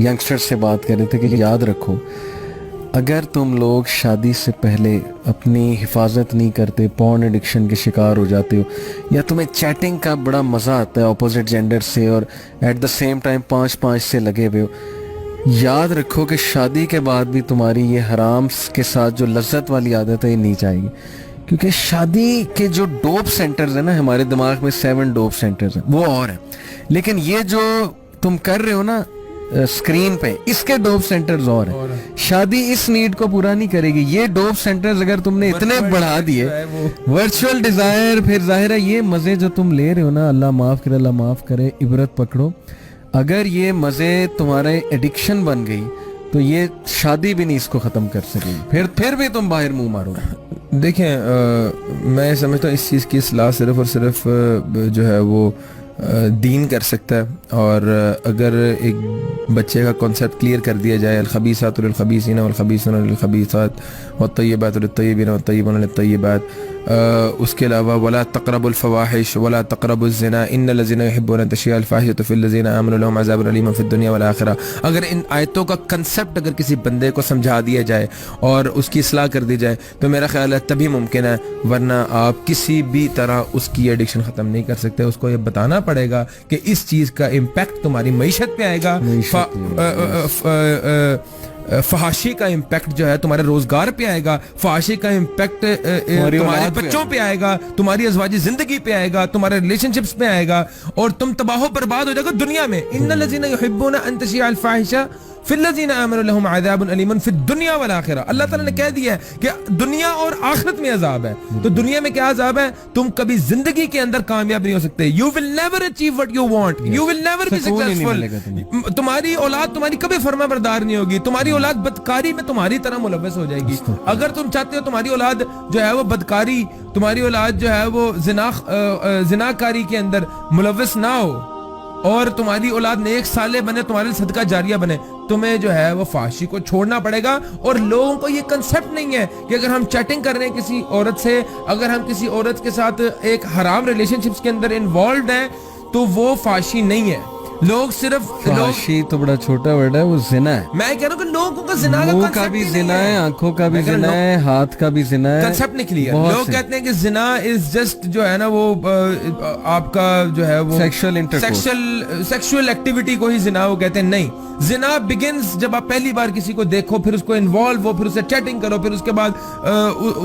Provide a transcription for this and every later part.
Youngster से बात कर रहे थे कि याद रखो, अगर तुम लोग शादी से पहले अपनी हिफाजत नहीं करते, पॉर्न एडिक्शन के शिकार हो जाते हो, या तुम्हें चैटिंग का बड़ा मज़ा आता है अपोजिट जेंडर से और एट द सेम टाइम 5-5 से लगे हुए हो, याद रखो कि शादी के बाद भी तुम्हारी ये हराम के साथ जो लज्जत वाली आदत है ये नहीं जाएगी। क्योंकि शादी के जो डोप सेंटर्स हैं ना, हमारे दिमाग में 7 डोप सेंटर्स हैं, वो और हैं, लेकिन ये जो तुम कर रहे हो ना स्क्रीन पे, इसके डोप सेंटर्स और हैं। शादी इस नीड को पूरा नहीं करेगी। ये डोप सेंटर्स अगर तुमने इतने बढ़ा दिए, वर्चुअल डिजायर, फिर जाहिर है ये मजे जो तुम ले रहे हो ना, अल्लाह माफ करे, अल्लाह माफ करे, इबरत पकड़ो। अगर ये मजे तुम्हारे एडिक्शन बन गई तो ये शादी भी नहीं इसको खत्म कर सकेगी, फिर भी तुम बाहर मुंह मारोगे। देखें, मैं समझता हूँ इस चीज़ की इस्लाह सिर्फ और सिर्फ जो है वो दीन कर सकता है। और अगर एक बच्चे का कॉन्सेप्ट क्लियर कर दिया जाए, अल-खबीसातु लिल-खबीसीन वल-खबीसूना लिल-खबीसात वत-तय्यिबातु लित-तय्यिबीन वत-तय्यिबूना लित-तय्यिबात, उसके अलावा वला तक़रबुल फ़वाहिश वला तक़रबुज़ ज़िना इन्नल लज़ीना युहिब्बूना तशय्युअल फ़ाहिशतु फ़िल लज़ीना आमनू लहुम अज़ाबुन अलीमुन फ़िद दुनिया वल आखिरा। अगर इन आयतों का कंसेप्ट अगर किसी बंदे को समझा दिया जाए और उसकी इस्लाह कर दी जाए तो मेरा ख्याल है तभी मुमकिन है, वरना आप किसी भी तरह उसकी एडिक्शन ख़त्म नहीं कर सकते। उसको ये बताना पड़ेगा कि इस चीज़ का इम्पैक्ट तुम्हारी मईशत पे आएगा, फहाशी का इम्पैक्ट जो है तुम्हारे रोजगार पे आएगा, फहाशी का इम्पैक्ट तुम्हारे बच्चों पे आएगा, तुम्हारी अज़वाजी जिंदगी पे आएगा, तुम्हारे रिलेशनशिप्स पे आएगा, और तुम तबाह बर्बाद हो जाएगा दुनिया में। इन्नल लज़ीना युहिब्बूना अन तशियअल फ़ाहिशा फ़िल लज़ीना आमनू लहुम अज़ाबुन अलीमुन फ़िद दुनिया वल आखिरा। अल्लाह ताला ने कह दिया है कि दुनिया और आखिरत में अजाब है। तो दुनिया में क्या अजाब है? तुम कभी जिंदगी के अंदर कामयाब नहीं हो सकते। You will never achieve what you want, you will never be successful. तुम्हारी औलाद तुम्हारी कभी फर्माबरदार नहीं होगी, तुम्हारी औलाद बदकारी में तुम्हारी तरह मुलव्वस हो जाएगी। अगर तुम चाहते हो तुम्हारी औलाद जो है वो बदकारी, तुम्हारी औलाद जो है वो जिनाकारी के अंदर मुलव्वस ना हो और तुम्हारी औलाद नेक साले बने, तुम्हारे सदका जारिया बने, तुम्हें जो है वो फाशी को छोड़ना पड़ेगा। और लोगों को ये कंसेप्ट नहीं है कि अगर हम चैटिंग कर रहे हैं किसी औरत से, अगर हम किसी औरत के साथ एक हराम रिलेशनशिप्स के अंदर इन्वॉल्व हैं तो वो फाशी नहीं है। लोग सिर्फ फाशी तो बड़ा छोटा वर्ड है, वो जिना है। मैं कह रहा हूँ कि लोगों का जिना का मुंह का भी जिना है, आंखों का भी जिना है, हाथ का भी जिना है। कंसेप्ट नहीं क्लियर। लोग कहते हैं कि जिना इज जस्ट जो है ना वो आपका जो है वो सेक्सुअल एक्टिविटी को ही जिना वो कहते हैं। नहीं, जिना बिगिंस जब आप पहली बार किसी को देखो, फिर उसको इन्वॉल्व हो, फिर उससे चैटिंग करो, फिर उसके बाद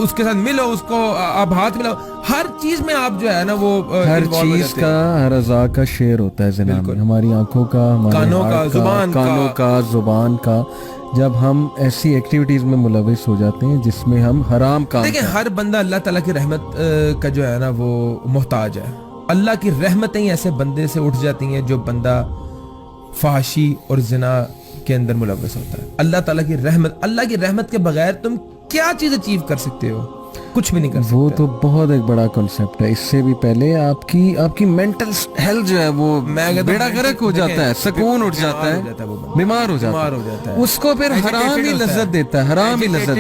उसके साथ मिलो, उसको आप हाथ मिलाओ, हर चीज में आप जो है ना वो हर चीज का, हर अज़ा का शेयर होता है जिना में। हमारी आंखों का, हमारे कानों का, जुबान का, जब हम ऐसी एक्टिविटीज में मुलविस हो जाते हैं जिसमें हम हराम काम। देखिए, हर बंदा अल्लाह ताला की रहमत का जो है ना वो मोहताज है। अल्लाह की रहमतें ही ऐसे बंदे से उठ जाती हैं जो बंदा फहाशी और जिना के अंदर मुलविस होता है। अल्लाह ताला की रहमत के बगैर तुम क्या चीज अचीव कर सकते हो? कुछ भी नहीं कर सकते। वो तो बहुत एक बड़ा कॉन्सेप्ट है। इससे भी पहले आपकी मेंटल हेल्थ जो है वो बेड़ा गर्क हो जाता है, सुकून उठ जाता है, बीमार हो जाता है, उसको फिर हराम ही लज्जत देता है, हराम ही लज्जत